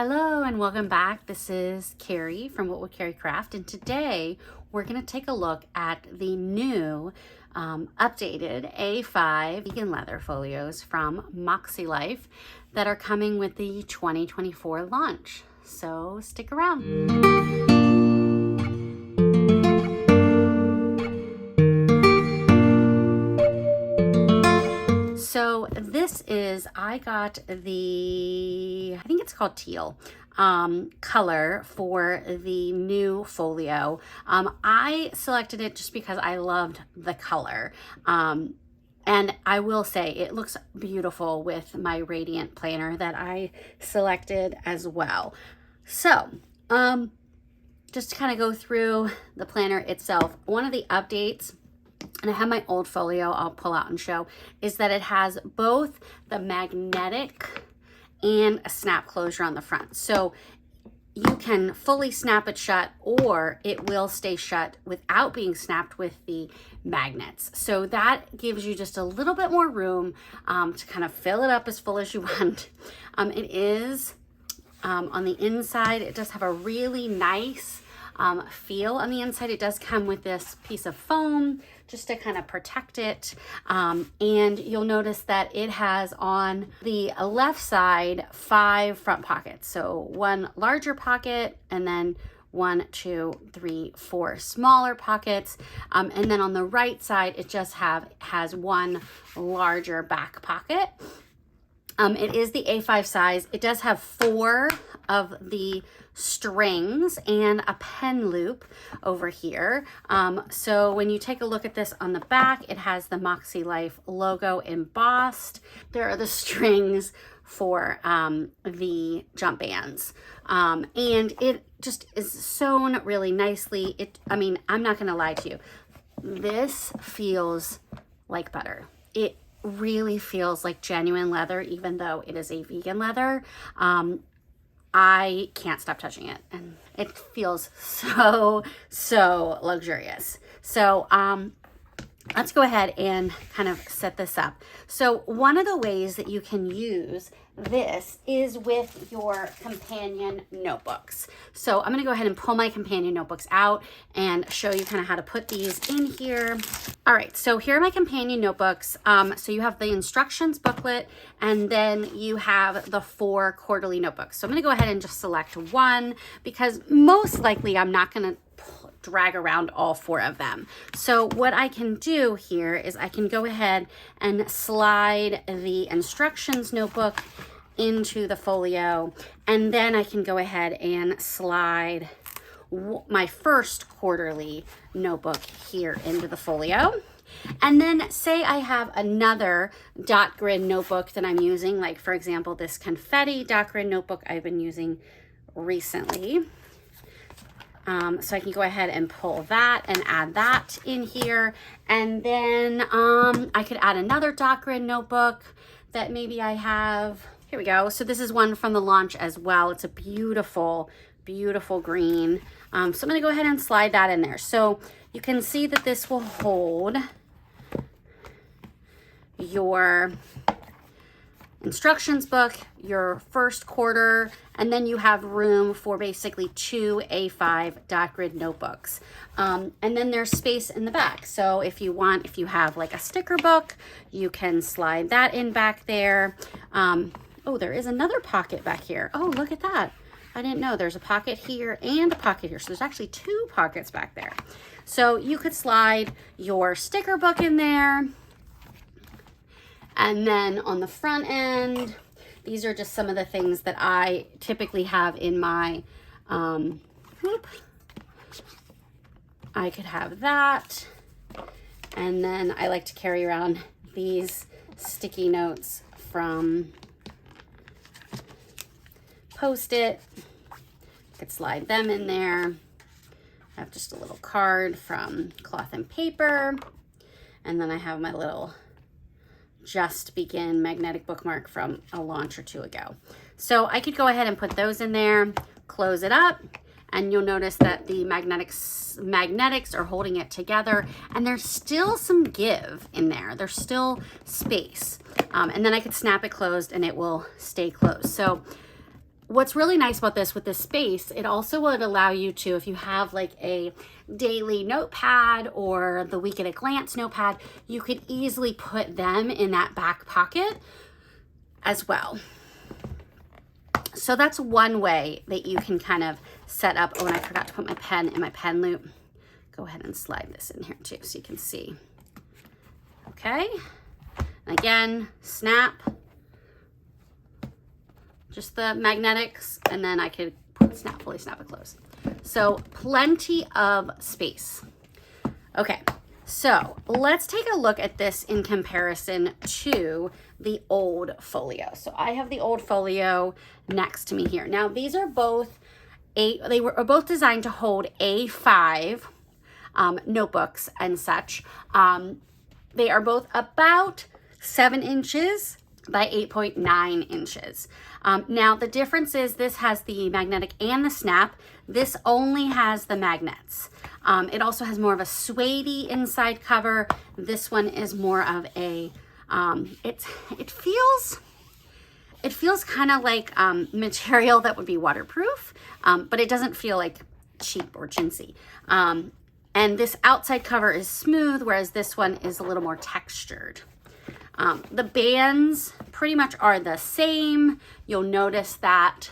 Hello and welcome back. This is Carrie from What Would Carrie Craft, and today we're going to take a look at the new updated A5 vegan leather folios from MAKSELIFE that are coming with the 2024 launch. So stick around. So this is, I got the, I think it's called teal color for the new folio. I selected it just because I loved the color. And I will say it looks beautiful with my Radiant planner that I selected as well. So, just to kind of go through the planner itself, one of the updates, and I have my old folio I'll pull out and show, is that it has both the magnetic and a snap closure on the front. So you can fully snap it shut, or it will stay shut without being snapped with the magnets. So that gives you just a little bit more room to kind of fill it up as full as you want. It is on the inside, it does have a really nice feel on the inside. It does come with this piece of foam just to kind of protect it. And you'll notice that it has on the left side 5 front pockets. So one larger pocket, and then 1, 2, 3, 4 smaller pockets. And then on the right side, it just has one larger back pocket. It is the A5 size. It does have 4 of the strings and a pen loop over here. So when you take a look at this on the back, it has the MAKSELIFE logo embossed. There are the strings for the jump bands. And it just is sewn really nicely. I mean, I'm not gonna lie to you. This feels like butter. It really feels like genuine leather, even though it is a vegan leather. I can't stop touching it, and it feels so luxurious. So let's go ahead and kind of set this up. So one of the ways that you can use this is with your companion notebooks. So I'm going to go ahead and pull my companion notebooks out and show you kind of how to put these in here. All right, so here are my companion notebooks. So you have the instructions booklet, and then you have the 4 quarterly notebooks. So I'm going to go ahead and just select one, because most likely I'm not going to drag around all 4 of them. So what I can do here is I can go ahead and slide the instructions notebook into the folio, and then I can go ahead and slide my first quarterly notebook here into the folio. And then say I have another dot grid notebook that I'm using, like for example this confetti dot grid notebook I've been using recently. So I can go ahead and pull that and add that in here. And then I could add another dot grid notebook that maybe I have. Here we go. So this is one from the launch as well. It's a beautiful, beautiful green. So I'm going to go ahead and slide that in there. So you can see that this will hold your instructions book, your first quarter, and then you have room for basically 2 A5 dot grid notebooks. And then there's space in the back. So if you have like a sticker book, you can slide that in back there. Oh, there is another pocket back here. Oh, look at that. I didn't know there's a pocket here and a pocket here. So there's actually 2 pockets back there. So you could slide your sticker book in there. And then on the front end, these are just some of the things that I typically have in my, I could have that. And then I like to carry around these sticky notes from Post-it. Could slide them in there. I have just a little card from Cloth and Paper. And then I have my little Just Begin magnetic bookmark from a launch or 2 ago. So I could go ahead and put those in there, close it up, and you'll notice that the magnetics are holding it together, and there's still some give in there. There's still space. And then I could snap it closed and it will stay closed. So what's really nice about this with this space, it also would allow you to, if you have like a daily notepad or the week at a glance notepad, you could easily put them in that back pocket as well. So that's one way that you can kind of set up. Oh, and I forgot to put my pen in my pen loop. Go ahead and slide this in here too so you can see. Okay. And again, snap. Just the magnetics, and then I could fully snap it closed. So plenty of space. Okay, so let's take a look at this in comparison to the old folio. So I have the old folio next to me here. Now these are both are both designed to hold A5 notebooks and such. They are both about 7 inches by 8.9 inches. Now the difference is this has the magnetic and the snap. This only has the magnets. It also has more of a suede-y inside cover. This one is more of a, it feels kind of like material that would be waterproof, but it doesn't feel like cheap or chintzy. And this outside cover is smooth, whereas this one is a little more textured. The bands pretty much are the same. You'll notice that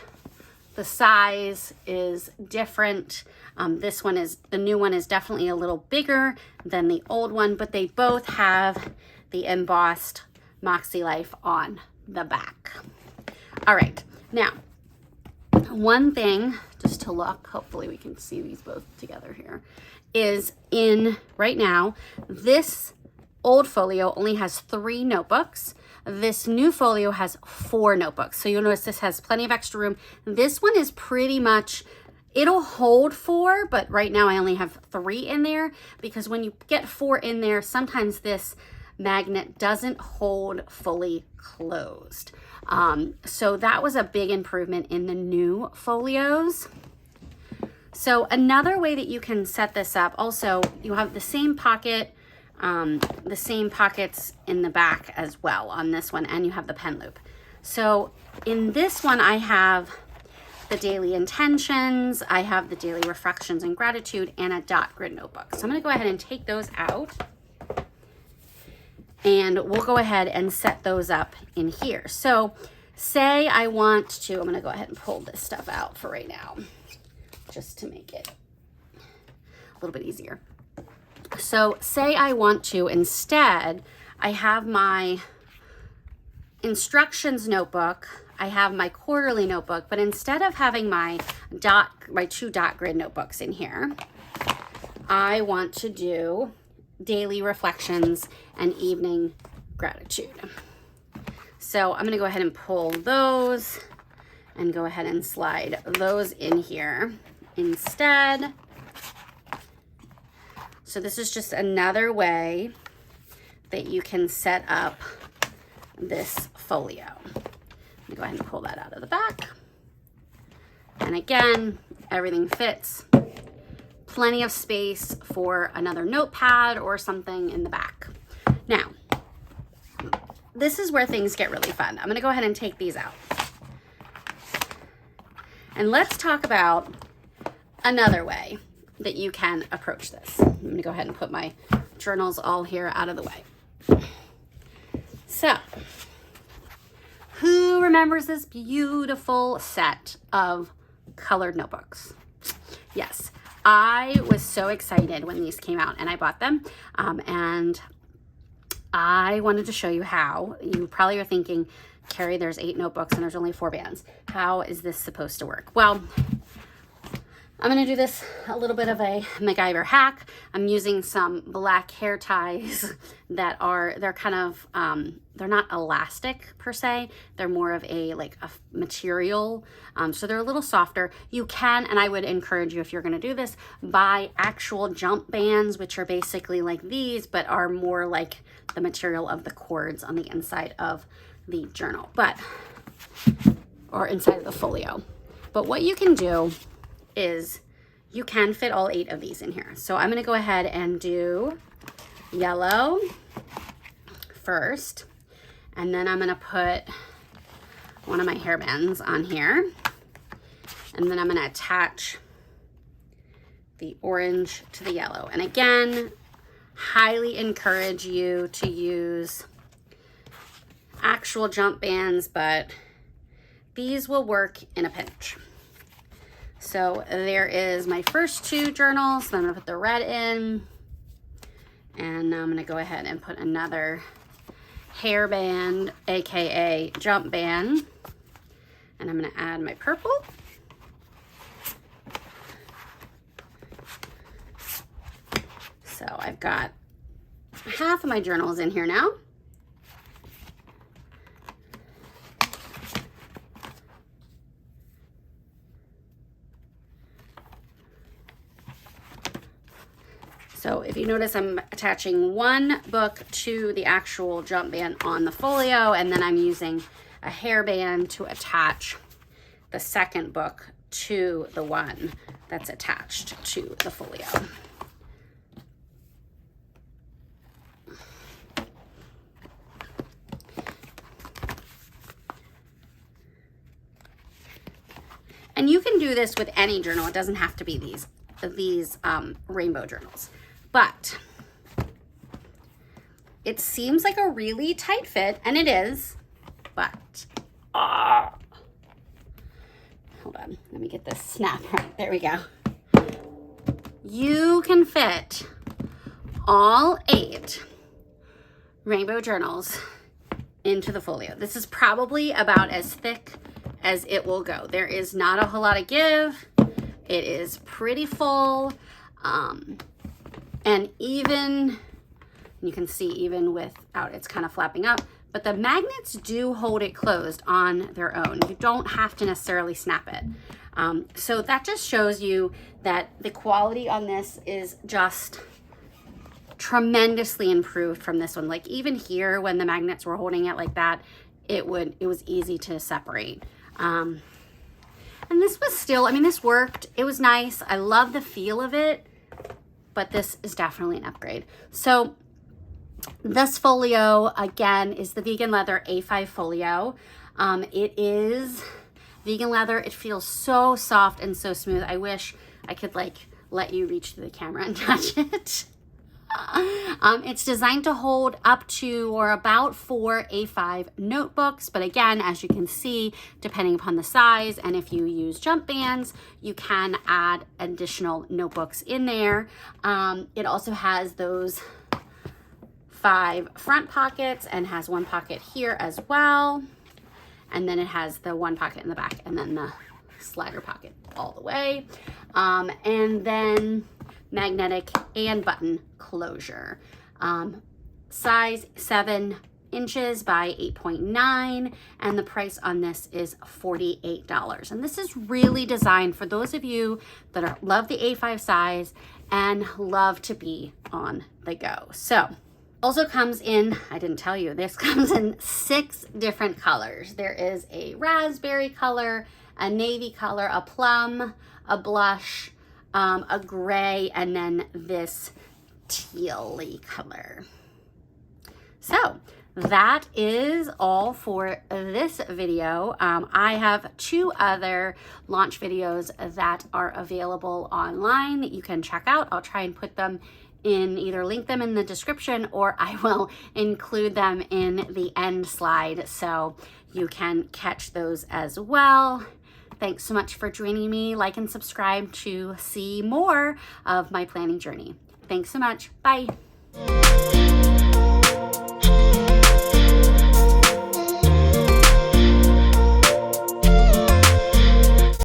the size is different. The new one is definitely a little bigger than the old one, but they both have the embossed MAKSELIFE on the back. All right, now, one thing, just to look, hopefully we can see these both together here, is right now, this old folio only has 3 notebooks. This new folio has 4 notebooks. So you'll notice this has plenty of extra room. This one is pretty much, it'll hold 4, but right now I only have 3 in there, because when you get 4 in there, sometimes this magnet doesn't hold fully closed. So that was a big improvement in the new folios. So another way that you can set this up, also you have the same pocket, the same pockets in the back as well on this one, and you have the pen loop. So in this one I have the daily intentions, I have the daily reflections and gratitude, and a dot grid notebook. So I'm going to go ahead and take those out, and we'll go ahead and set those up in here. So say I want to, I'm going to go ahead and pull this stuff out for right now, just to make it a little bit easier. So say I want to, instead, I have my instructions notebook, I have my quarterly notebook, but instead of having my 2 dot grid notebooks in here, I want to do daily reflections and evening gratitude. So I'm going to go ahead and pull those and go ahead and slide those in here instead. So this is just another way that you can set up this folio. I'm gonna go ahead and pull that out of the back. And again, everything fits. Plenty of space for another notepad or something in the back. Now, this is where things get really fun. I'm gonna go ahead and take these out. And let's talk about another way that you can approach this. I'm gonna go ahead and put my journals all here out of the way. So, who remembers this beautiful set of colored notebooks? Yes, I was so excited when these came out and I bought them. And I wanted to show you how. You probably are thinking, Carrie, there's 8 notebooks and there's only 4 bands. How is this supposed to work? Well, I'm going to do this a little bit of a MacGyver hack. I'm using some black hair ties that they're kind of, they're not elastic per se. They're more of a material. So they're a little softer. You can, and I would encourage you, if you're going to do this, buy actual jump bands, which are basically like these, but are more like the material of the cords on the inside of the journal, or inside of the folio. But what you can do is you can fit all 8 of these in here. So I'm going to go ahead and do yellow first, and then I'm going to put one of my hairbands on here. And then I'm gonna attach the orange to the yellow. And again, highly encourage you to use actual jump bands, but these will work in a pinch. So there is my first two journals. Then I'm gonna put the red in, and now I'm gonna go ahead and put another hairband, AKA jump band, and I'm gonna add my purple. So I've got half of my journals in here now. So if you notice, I'm attaching one book to the actual jump band on the folio, and then I'm using a hairband to attach the second book to the one that's attached to the folio. And you can do this with any journal. It doesn't have to be these rainbow journals. But it seems like a really tight fit, and it is, but hold on, let me get this snap right. There we go. You can fit all 8 rainbow journals into the folio. This is probably about as thick as it will go. There is not a whole lot of give. It is pretty full. And even, you can see even without, it's kind of flapping up, but the magnets do hold it closed on their own. You don't have to necessarily snap it. So that just shows you that the quality on this is just tremendously improved from this one. Like even here, when the magnets were holding it like that, it was easy to separate. And this was still, I mean, this worked. It was nice. I love the feel of it, but this is definitely an upgrade. So this folio, again, is the vegan leather A5 Folio. It is vegan leather. It feels so soft and so smooth. I wish I could like let you reach through the camera and touch it. It's designed to hold up to or about 4 A5 notebooks, but again, as you can see, depending upon the size and if you use jump bands, you can add additional notebooks in there. It also has those 5 front pockets and has one pocket here as well, and then it has the one pocket in the back and then the slider pocket all the way, and then magnetic and button closure. Size 7 inches by 8.9, and the price on this is $48. And this is really designed for those of you that love the A5 size and love to be on the go. So also comes in, I didn't tell you, this comes in 6 different colors. There is a raspberry color, a navy color, a plum, a blush, a gray, and then this teal-y color. So that is all for this video. I have 2 other launch videos that are available online that you can check out. I'll try and put them in, either link them in the description, or I will include them in the end slide so you can catch those as well. Thanks so much for joining me. Like and subscribe to see more of my planning journey. Thanks so much. Bye.